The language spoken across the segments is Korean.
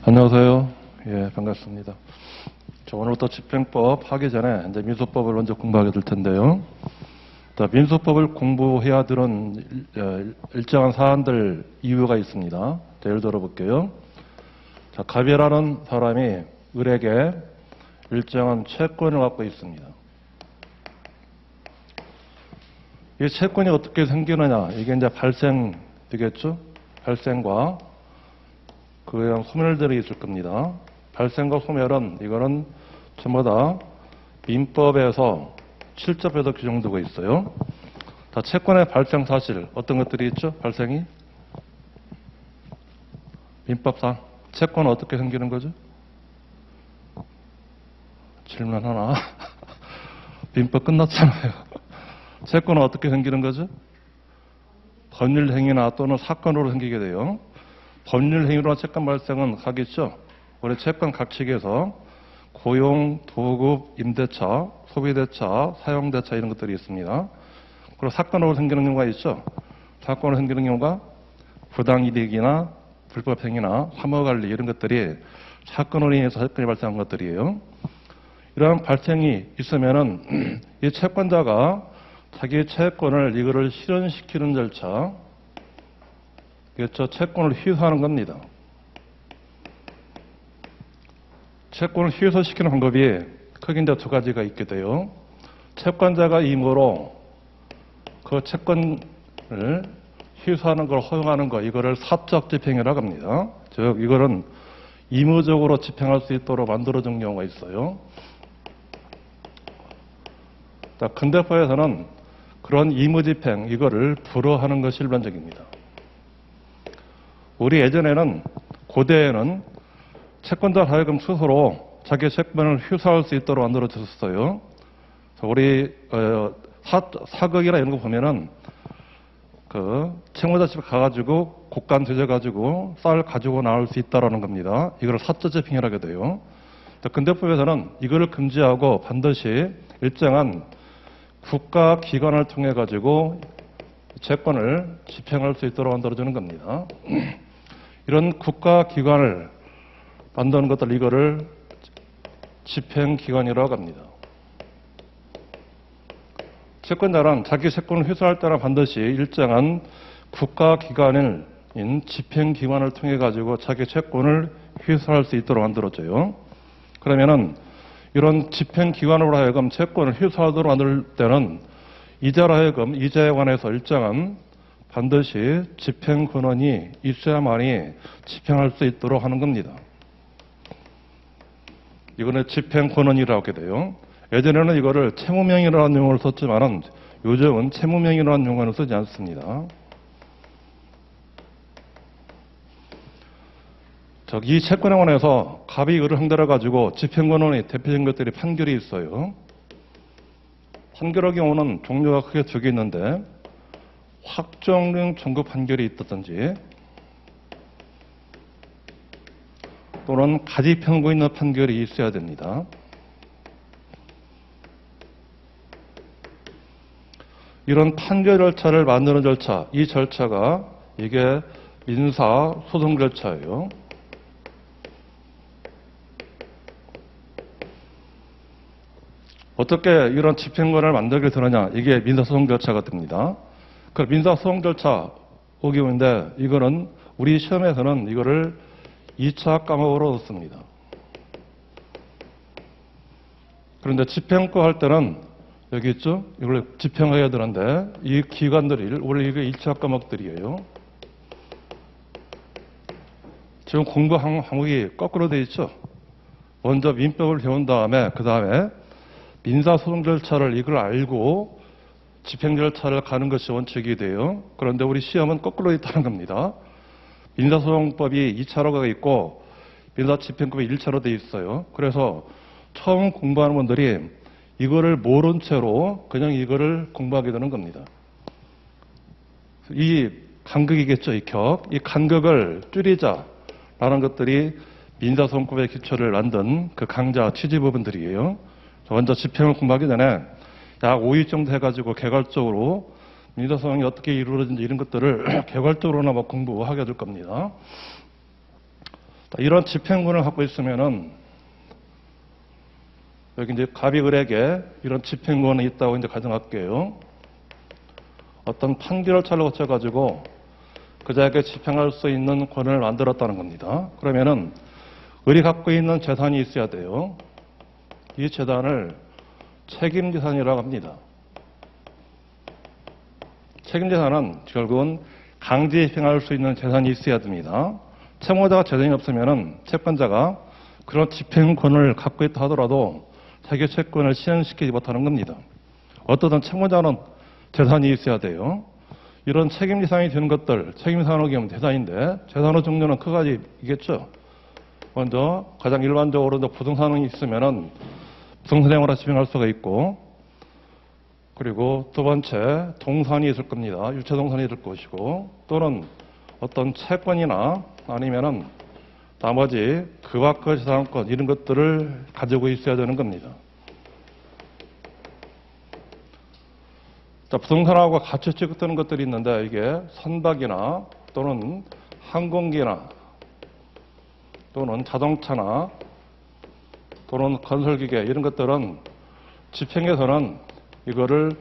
안녕하세요. 예, 반갑습니다. 오늘부터 집행법 하기 전에 이제 민소법을 먼저 공부하게 될 텐데요. 민소법을 공부해야 되는 일정한 사안들 이유가 있습니다. 예를 들어 볼게요. 갑이라는 사람이 을에게 일정한 채권을 갖고 있습니다. 이 채권이 어떻게 생기느냐? 이게 이제 발생되겠죠? 발생과 그에 대한 소멸들이 있을 겁니다. 발생과 소멸은 이거는 전부 다 민법에서 7조에도 규정되고 있어요. 채권의 발생 사실 어떤 것들이 있죠? 발생이 민법상 채권은 어떻게 생기는 거죠? 질문 하나. 민법 끝났잖아요. 채권은 어떻게 생기는 거죠? 법률 행위나 또는 사건으로 생기게 돼요. 법률 행위로 채권 발생은 가겠죠. 우리 채권 각 측에서 고용, 도급, 임대차, 소비대차, 사용대차 이런 것들이 있습니다. 그리고 사건으로 생기는 경우가 있죠. 사건으로 생기는 경우가 부당이득이나 불법행위나 사무관리 이런 것들이 사건으로 인해서 채권이 발생한 것들이에요. 이러한 발생이 있으면은 이 채권자가 자기 채권을 이거를 실현시키는 절차, 그렇죠. 채권을 희소하는 겁니다. 채권을 희소시키는 방법이 크게 이제 두 가지가 있게 돼요. 채권자가 임의로 그 채권을 희소하는 걸 허용하는 거, 이거를 사적 집행이라고 합니다. 즉, 이거는 임의적으로 집행할 수 있도록 만들어준 경우가 있어요. 근대법에서는 그런 임의 집행, 이거를 불허하는 것이 일반적입니다. 우리 예전에는 고대에는 채권자 하여금 스스로 자기 채권을 희소할 수 있도록 만들어졌어요. 우리 사극이나 이런 거 보면은 그 채무자 집에 가가지고 곡간 뒤져가지고 쌀 가지고 나올 수 있다라는 겁니다. 이걸 사적 집행이라고 하게 돼요. 근대법에서는 이거를 금지하고 반드시 일정한 국가 기관을 통해 가지고 채권을 집행할 수 있도록 만들어주는 겁니다. 이런 국가기관을 만드는 것들, 이거를 집행기관이라고 합니다. 채권자는 자기 채권을 회수할 때는 반드시 일정한 국가기관인 집행기관을 통해 가지고 자기 채권을 회수할 수 있도록 만들어져요. 그러면은 이런 집행기관으로 하여금 채권을 회수하도록 만들 때는 이자로 하여금 이자에 관해서 일정한 반드시 집행 권한이 있어야만이 집행할 수 있도록 하는 겁니다. 이거는 집행 권한이라고 하게 돼요. 예전에는 이거를 채무명이라는 용어를 썼지만은 요즘은 채무명이라는 용어는 쓰지 않습니다. 이 채권에 관해서 갑이 을을 상대로 가지고 집행 권한이 대표적인 것들이 판결이 있어요. 판결의 경우는 종류가 크게 두 개 있는데 확정령 청구 판결이 있다든지 또는 가지 편고 있는 판결이 있어야 됩니다. 이런 판결 절차를 만드는 절차, 이 절차가 이게 민사 소송 절차예요. 어떻게 이런 집행권을 만들게 되느냐, 이게 민사 소송 절차가 됩니다. 그 민사 소송 절차 오기 오는데 이거는 우리 시험에서는 이거를 2차 과목으로 얻습니다. 그런데 집행권 할 때는 여기 있죠? 이걸 집행해야 되는데 이 기관들이 원래 이게 1차 과목들이에요. 지금 공부 항목이 거꾸로 되어 있죠? 먼저 민법을 배운 다음에 그 다음에 민사소송 절차를 이걸 알고 집행 절차를 가는 것이 원칙이 돼요. 그런데 우리 시험은 거꾸로 있다는 겁니다. 민사소송법이 2차로 가 있고 민사집행법이 1차로 되어 있어요. 그래서 처음 공부하는 분들이 이거를 모른 채로 그냥 이거를 공부하게 되는 겁니다. 이 간극이겠죠, 이 격. 이 간극을 줄이자라는 것들이 민사소송법의 기초를 만든 그 강좌 취지 부분들이에요. 먼저 집행을 공부하기 전에 약 5일 정도 해가지고 개괄적으로 민사소송이 어떻게 이루어지는지 이런 것들을 개괄적으로나마 공부하게 될 겁니다. 이런 집행권을 갖고 있으면은 여기 이제 갑이을에게 이런 집행권이 있다고 이제 가정할게요. 어떤 판결차를 거쳐가지고 그자에게 집행할 수 있는 권한을 만들었다는 겁니다. 그러면은 을이 갖고 있는 재산이 있어야 돼요. 이 재산을 책임재산이라고 합니다. 책임재산은 결국은 강제 집행할 수 있는 재산이 있어야 됩니다. 채무자가 재산이 없으면은 채권자가 그런 집행권을 갖고 있다 하더라도 자기 채권을 실현시키지 못하는 겁니다. 어떠든 채무자는 재산이 있어야 돼요. 이런 책임재산이 되는 것들, 책임재산으로 보면 재산인데 재산의 종류는 두 가지이겠죠. 먼저 가장 일반적으로 부동산이 있으면은 부동산행위로 집행할 수가 있고, 그리고 두 번째 동산이 있을 겁니다. 유체동산이 있을 것이고, 또는 어떤 채권이나 아니면은 나머지 그와 그 재산권 이런 것들을 가지고 있어야 되는 겁니다. 자, 부동산하고 같이 취급되는 것들이 있는데 이게 선박이나 또는 항공기나 또는 자동차나 또는 건설기계 이런 것들은 집행에서는 이거를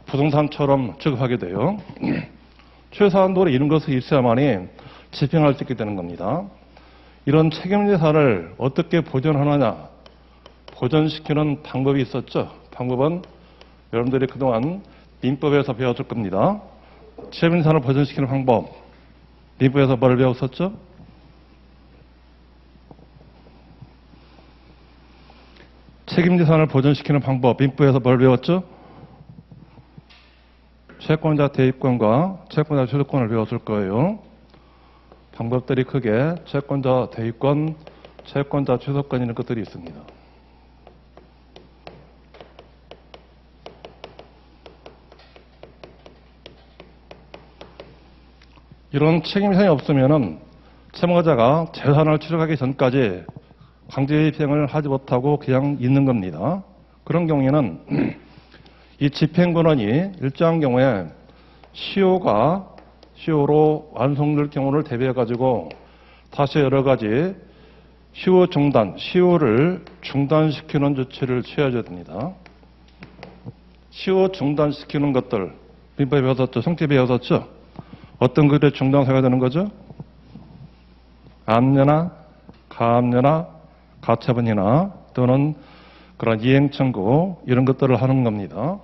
부동산처럼 취급하게 돼요. 최소한도로 이런 것이 있어야만이 집행할 수 있게 되는 겁니다. 이런 책임재산을 어떻게 보존하느냐, 보존시키는 방법이 있었죠. 방법은 여러분들이 그동안 민법에서 배웠을 겁니다. 책임재산을 보존시키는 방법, 민법에서 뭘 배웠었죠? 책임재산을 보존시키는 방법, 민법에서 뭘 배웠죠? 채권자 대입권과 채권자 취소권을 배웠을 거예요. 방법들이 크게 채권자 대입권, 채권자 취소권 이런 것들이 있습니다. 이런 책임이 없으면은 채무자가 재산을 취득하기 전까지 강제 집행을 하지 못하고 그냥 있는 겁니다. 그런 경우에는 이 집행권한이 일정한 경우에 시효로 완성될 경우를 대비해 가지고 다시 여러 가지 시효를 중단시키는 조치를 취해야 됩니다. 시효 중단시키는 것들 민법에 배웠었죠. 성질에 배웠었죠. 어떤 것들이 중단해야 되는 거죠? 압류나 가압류나 가처분이나 또는 그런 이행청구 이런 것들을 하는 겁니다.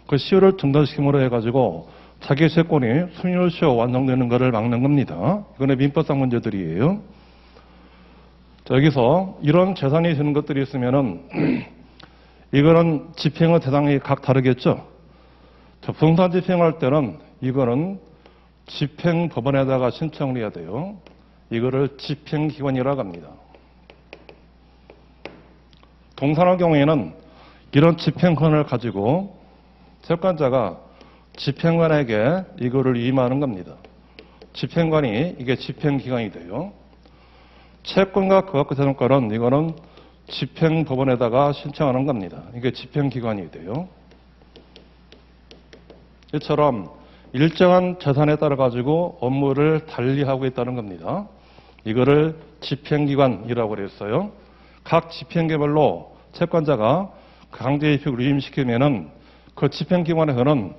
그 시효를 중단시킴으로 해가지고 자기 채권이 순효시효 완성되는 것을 막는 겁니다. 이거는 민법상 문제들이에요. 자, 여기서 이런 재산이 되는 것들이 있으면은 이거는 집행의 대상이 각 다르겠죠. 자, 부동산 집행할 때는 이거는 집행법원에다가 신청을 해야 돼요. 이거를 집행기관이라고 합니다. 동산의 경우에는 이런 집행권을 가지고 채권자가 집행관에게 이거를 위임하는 겁니다. 집행관이 이게 집행기관이 돼요. 채권과 그 갖고 재산권은 이거는 집행법원에다가 신청하는 겁니다. 이게 집행기관이 돼요. 이처럼 일정한 재산에 따라 가지고 업무를 달리하고 있다는 겁니다. 이거를 집행기관이라고 그랬어요. 각 집행계별로 채권자가 강제 입익을 위임시키면은 그 집행기관에서는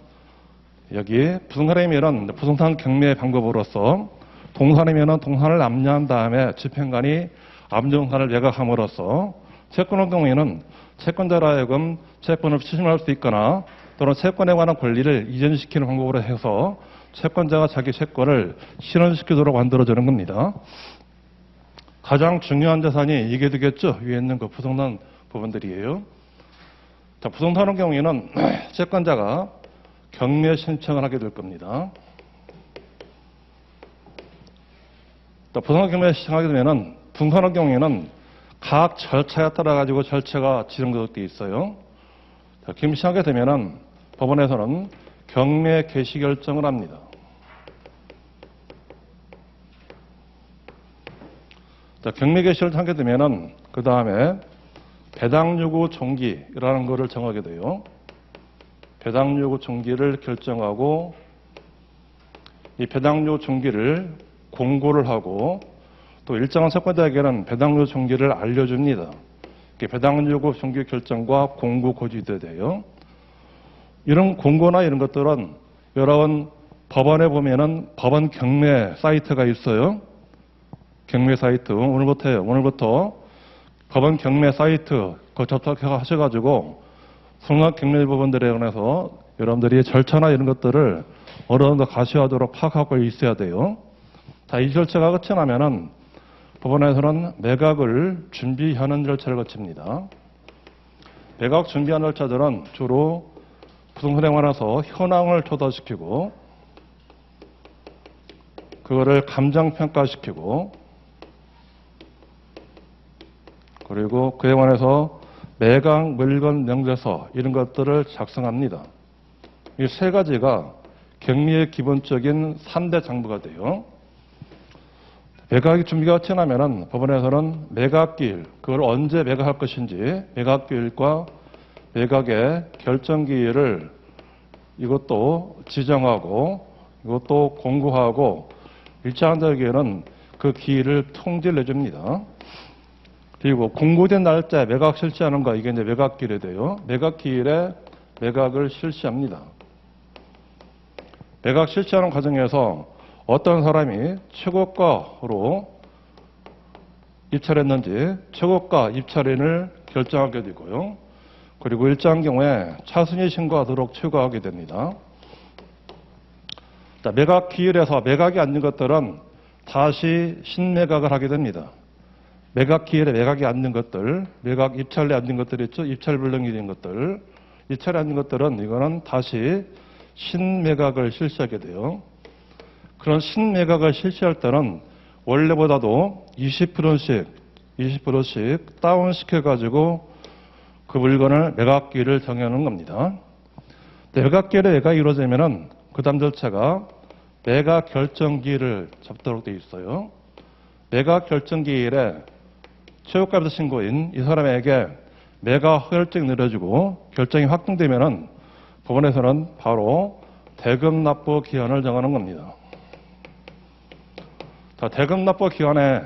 여기 부동산이면은 부동산 경매 방법으로서 동산이면은 동산을 압류한 다음에 집행관이 압류동산을 매각함으로써 채권의 경우에는 채권자로 하여금 채권을 취소할 수 있거나 또는 채권에 관한 권리를 이전시키는 방법으로 해서 채권자가 자기 채권을 실현시키도록 만들어주는 겁니다. 가장 중요한 재산이 이게 되겠죠. 위에 있는 그 부동산 부분들이에요. 자, 부동산의 경우에는 채권자가 경매 신청을 하게 될 겁니다. 자, 부동산 경매 신청하게 되면은 부동산의 경우에는 각 절차에 따라 가지고 절차가 지정되어 있어요. 자, 김신하게 되면은 법원에서는 경매 개시 결정을 합니다. 자, 경매 개시를 하게 되면은 그 다음에 배당 요구 종기라는 것을 정하게 돼요. 배당 요구 종기를 결정하고 이 배당 요구 종기를 공고를 하고 또 일정한 채권자에게는 배당료 종기를 알려줍니다. 배당 요구 종기 결정과 공고 고지도 돼요. 이런 공고나 이런 것들은 여러분 법원에 보면은 법원 경매 사이트가 있어요. 경매 사이트 오늘부터 법원 경매 사이트 그 접속하셔가지고 소각 경매 부분들에 관해서 여러분들이 절차나 이런 것들을 어느 정도 가시화하도록 파악하고 있어야 돼요. 자, 이 절차가 끝이 나면은 법원에서는 매각을 준비하는 절차를 거칩니다. 매각 준비하는 절차들은 주로 부동산에 관해서 현황을 조사시키고 그거를 감정평가시키고 그리고 그에 관해서 매각 물건 명세서 이런 것들을 작성합니다. 이 세 가지가 경매의 기본적인 3대 장부가 돼요. 매각이 준비가 끝이 나면은 법원에서는 매각기일, 그걸 언제 매각할 것인지 매각기일과 매각의 결정기일을 이것도 지정하고 이것도 공고하고 일정한 적에는 그 기일을 통지를 내줍니다. 그리고 공고된 날짜에 매각 실시하는 거 이게 이제 매각기일이 돼요. 매각기일에 매각을 실시합니다. 매각 실시하는 과정에서 어떤 사람이 최고가로 입찰했는지 최고가 입찰인을 결정하게 되고요. 그리고 일정한 경우에 차순위 신고하도록 최고하게 됩니다. 자, 매각 기일에서 매각이 안 된 것들은 다시 신매각을 하게 됩니다. 매각 기일에 매각이 안 된 것들, 매각 입찰에 안 된 것들 있죠? 입찰 불능이 된 것들, 입찰이 안 된 것들은 이거는 다시 신매각을 실시하게 돼요. 그런 신매각을 실시할 때는 원래보다도 20%씩 다운시켜가지고 그 물건을 매각기일을 정해놓은 겁니다. 매각기일에 매각이 이루어지면은 그 다음 절차가 매각 결정기일을 잡도록 되어 있어요. 매각 결정기일에 최고가부터 신고인 이 사람에게 매각 결정이 내려지고 결정이 확정되면은 법원에서는 바로 대금 납부 기한을 정하는 겁니다. 자, 대금 납부 기간에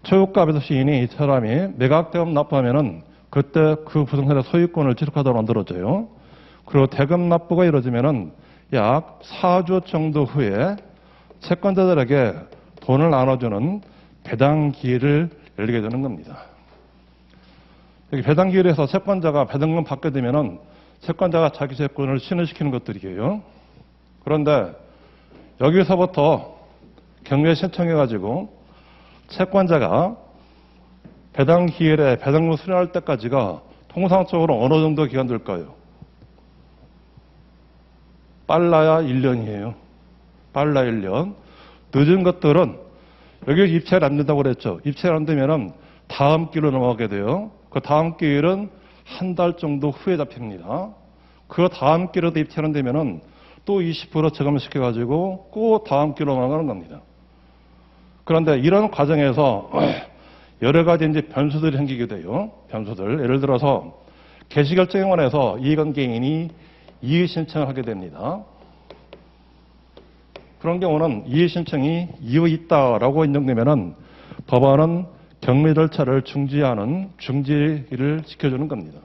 최고가부터 시인이 이 사람이 매각 대금 납부하면은 그때 그 부동산의 소유권을 취득하도록 만들어져요. 그리고 대금 납부가 이루어지면은 약 4주 정도 후에 채권자들에게 돈을 나눠주는 배당 기일을 열리게 되는 겁니다. 여기 배당 기일에서 채권자가 배당금 받게 되면은 채권자가 자기 채권을 신고시키는 것들이에요. 그런데 여기서부터 경매 신청해가지고 채권자가 배당 기일에 배당금 수령할 때까지가 통상적으로 어느 정도 기간 될까요? 빨라야 1년이에요. 빨라야 1년. 늦은 것들은 여기 입찰이 안 된다고 그랬죠. 입찰이 안 되면은 다음 기일로 넘어가게 돼요. 그 다음 기일은 한 달 정도 후에 잡힙니다. 그 다음 기일에도 입찰이 안 되면은 또 20% 저감시켜가지고 그 다음 기일로 넘어가는 겁니다. 그런데 이런 과정에서 여러 가지 이제 변수들이 생기게 돼요. 변수들. 예를 들어서 개시결정에 관해서 이해관계인이 이의신청을 하게 됩니다. 그런 경우는 이의신청이 이유 있다라고 인정되면은 법원은 경매 절차를 중지하는 중지를 지켜주는 겁니다.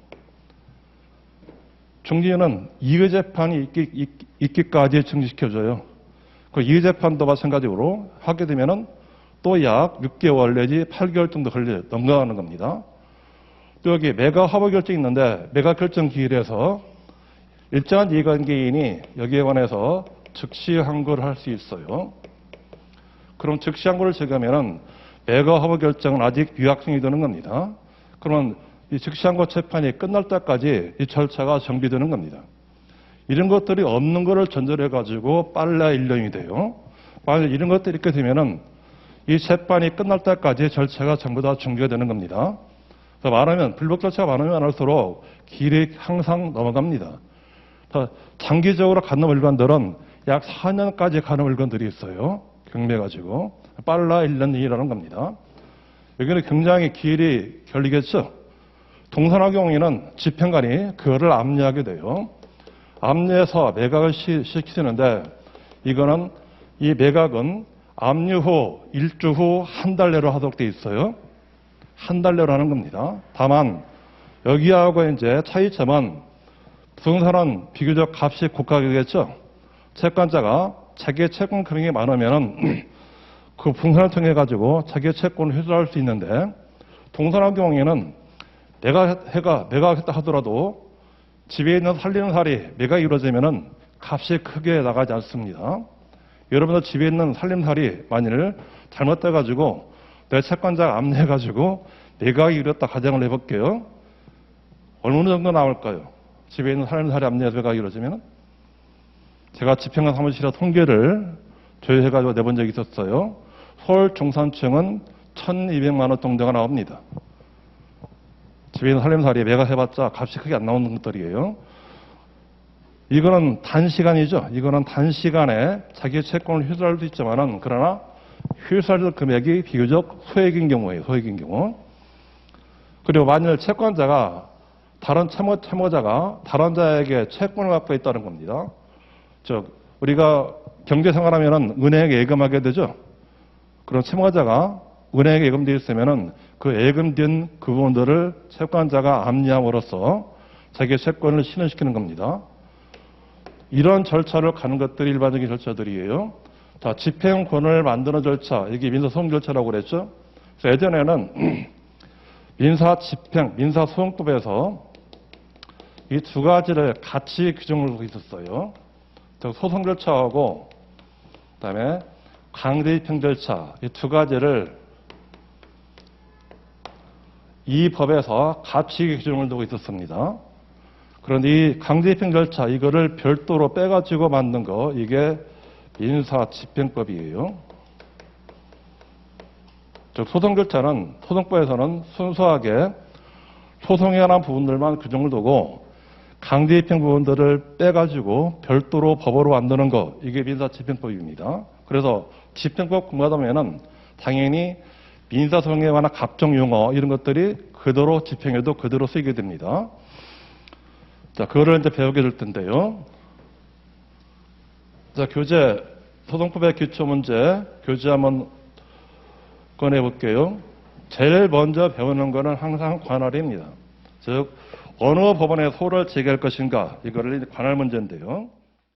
중지는 이의재판이 있기까지 중지시켜줘요. 그 이의재판도 마찬가지로 하게 되면은 또 약 6개월 내지 8개월 정도 넘어가는 겁니다. 또 여기 매각 합의 결정이 있는데 매각 결정 기일에서 일정한 이해관계인이 여기에 관해서 즉시 항고를 할 수 있어요. 그럼 즉시 항고를 제기하면은 매각 합의 결정은 아직 유효성이 되는 겁니다. 그러면 이 즉시 항고 재판이 끝날 때까지 이 절차가 정비되는 겁니다. 이런 것들이 없는 것을 전제로 해가지고 빨라야 1년이 돼요. 만약 이런 것들이 있게 되면은 이 재판이 끝날 때까지 절차가 전부 다 중지가 되는 겁니다. 그래서 말하면 불복 절차가 많으면 많을수록 기일이 항상 넘어갑니다. 장기적으로 가는 물건들은 약 4년까지 가는 물건들이 있어요. 경매 가지고 빨라 1년이라는 겁니다. 여기는 굉장히 기일이 결리겠죠. 동산화 경우에는 집행관이 그거를 압류하게 돼요. 압류해서 매각을 시키는데 이거는 이 매각은 압류 후, 일주 후, 한 달 내로 하도록 되어 있어요. 한 달 내로 하는 겁니다. 다만, 여기하고 이제 차이점은 부동산은 비교적 값이 고가격이겠죠. 채권자가 자기의 채권 금액이 많으면은 그 부동산을 통해 가지고 자기의 채권을 회수할 수 있는데, 동산의 경우에는 매각했다 하더라도 집에 있는 살림살이 매각이 이루어지면은 값이 크게 나가지 않습니다. 여러분들 집에 있는 살림살이 만일 잘못돼 가지고 내 채권자가 압류해 가지고 매각이 이루어졌다 가정을 해볼게요. 어느 정도 나올까요? 집에 있는 살림살이 압류해서 매각이 이루어지면은? 제가 집행관 사무실에 통계를 조회해 가지고 내본 적이 있었어요. 서울 중산층은 1,200만 원 정도가 나옵니다. 집에 있는 살림살이 매각해봤자 값이 크게 안 나오는 것들이에요. 이거는 단시간이죠. 이거는 단시간에 자기의 채권을 회수할 수 있지만은, 그러나 회수할 금액이 비교적 소액인 경우예요. 소액인 경우. 그리고 만일 채권자가 다른 채무자가 다른 자에게 채권을 갖고 있다는 겁니다. 우리가 경제생활하면은 은행에 예금하게 되죠. 그런 채무자가 은행에 예금되어 있으면은 그 예금된 그 부분들을 채권자가 압류함으로써 자기의 채권을 실현시키는 겁니다. 이런 절차를 가는 것들이 일반적인 절차들이에요. 자, 집행권을 만드는 절차, 이게 민사소송 절차라고 그랬죠. 그래서 예전에는 민사소송법에서 이 두 가지를 같이 규정을 하고 있었어요. 소송 절차하고 그다음에 강제집행 절차, 이 두 가지를 이 법에서 같이 규정을 두고 있었습니다. 그런데 이 강제집행 절차, 이거를 별도로 빼가지고 만든 거, 이게 민사집행법이에요. 즉, 소송 절차는, 소송법에서는 순수하게 소송에 관한 부분들만 규정을 두고 강제집행 부분들을 빼가지고 별도로 법으로 만드는 거, 이게 민사집행법입니다. 그래서 집행법 공부하다면은 당연히 민사소송에 관한 각종 용어, 이런 것들이 그대로 집행해도 그대로 쓰이게 됩니다. 자, 그거를 이제 배우게 될 텐데요. 자, 교재, 소송법의 기초 문제, 교재 한번 꺼내볼게요. 제일 먼저 배우는 거는 항상 관할입니다. 즉, 어느 법원에 소를 제기할 것인가, 이거를 관할 문제인데요.